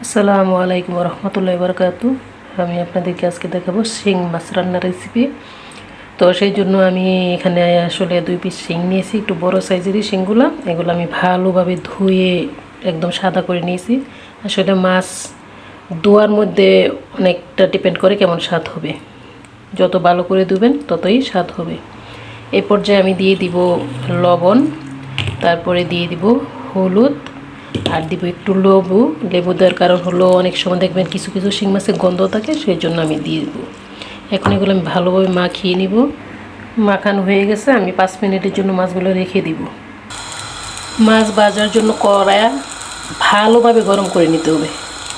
আসসালামু আলাইকুম রহমতুল্লাহি বারাকাতু। আমি আপনাদেরকে আজকে দেখাবো শিং মাছ রান্নার রেসিপি। তো সেই জন্য আমি এখানে আসলে 2 পিস শিং নিয়েছি, একটু বড় সাইজেরই শিংগুলো। এগুলো আমি ভালোভাবে ধুয়ে একদম সাদা করে নিয়েছি। আসলে মাছ ধোয়ার মধ্যে অনেকটা ডিপেন্ড করে কেমন স্বাদ হবে। যত ভালো করে ধুবেন ততই স্বাদ হবে। এই পর্যায়ে আমি দিয়ে দিব লবণ, তারপরে দিয়ে দিব হলুদ, আর দিব একটু লেবু দেওয়ার কারণ হলো অনেক সময় দেখবেন কিছু কিছু শিং মাছের গন্ধ থাকে, সেই জন্য আমি দিয়ে দেবো। এখন এগুলো আমি ভালোভাবে মাখিয়ে নিব। মাখানো হয়ে গেছে, আমি 5 মিনিটের জন্য মাছগুলো রেখে দিব। মাছ ভাজার জন্য কড়াই ভালোভাবে গরম করে নিতে হবে,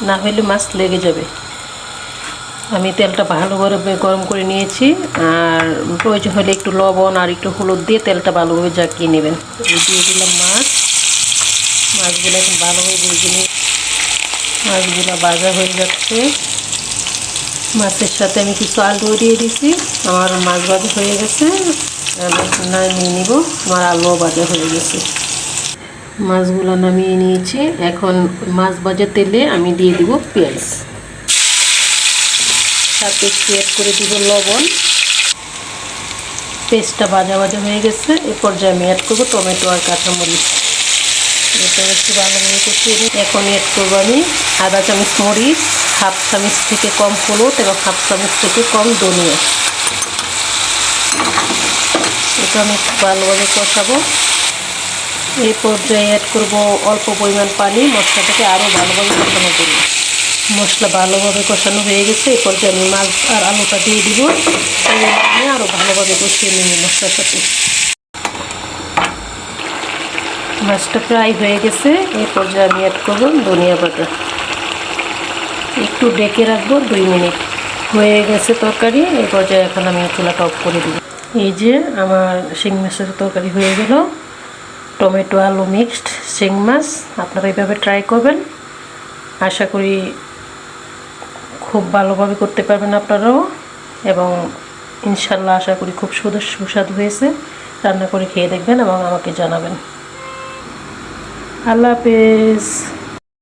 না হলে মাছ লেগে যাবে। আমি তেলটা ভালোভাবে গরম করে নিয়েছি, আর প্রয়োজন হলে একটু লবণ আর একটু হলুদ দিয়ে তেলটা ভালোভাবে জাকিয়ে নেবেন। দিয়ে দিলাম মাছগুলো এখন ভালোভাবে ভেজে নিয়ে মাছগুলো ভাজা হয়ে যাচ্ছে। মাছের সাথে আমি কিছু আলুও দিয়ে দিয়েছি। আমার মাছ ভাজা হয়ে গেছে, নামিয়ে নিব। আমার আলুও ভাজা হয়ে গেছে। মাছগুলো নামিয়ে নিয়েছি। এখন মাছ ভাজা তেলে আমি দিয়ে দিব পেঁয়াজ, সাথে একটু অ্যাড করে দিব লবণ। পেঁয়াজটা ভাজা হয়ে গেছে। এ পর্যায়ে আমি অ্যাড করবো টমেটো আর কাঁচামরিচ। এটা একটু ভালোভাবে কষিয়ে নিই। এখন অ্যাড করবো আমি আধা চামচ মরিচ, হাফ চামচ থেকে কম হলুদ এবং হাফ চামচ থেকে কম ধনিয়া। এটা আমি একটু ভালোভাবে কষাবো। এই পর্যায়ে অ্যাড করব অল্প পরিমাণ পানি, মশলাটাকে আরও ভালোভাবে কষানো করব। মশলা ভালোভাবে কষানো হয়ে গেছে। এই পর্যায়ে আমি মাছ আর আলুটা দিয়ে দিব। আমি আরও ভালোভাবে কষিয়ে নিই মশলার সাথে। মাছটা ফ্রাই হয়ে গেছে। এই পর্যায়ে আমি অ্যাড করব ধনিয়া পাতা। একটু ডেকে রাখবো 2 মিনিট। হয়ে গেছে তরকারি। এই পর্যায়ে এখন আমি চুলাটা অফ করে দিব। এই যে আমার শিং মাছের তরকারি হয়ে গেল। টমেটো আলু মিক্সড শিং মাছ। আপনারা এইভাবে ট্রাই করবেন। আশা করি খুব ভালোভাবে করতে পারবেন আপনারাও, এবং ইনশাল্লাহ আশা করি খুব সুস্বাদু হয়েছে। রান্না করে খেয়ে দেখবেন এবং আমাকে জানাবেন। আল্লাহ হাফেজ।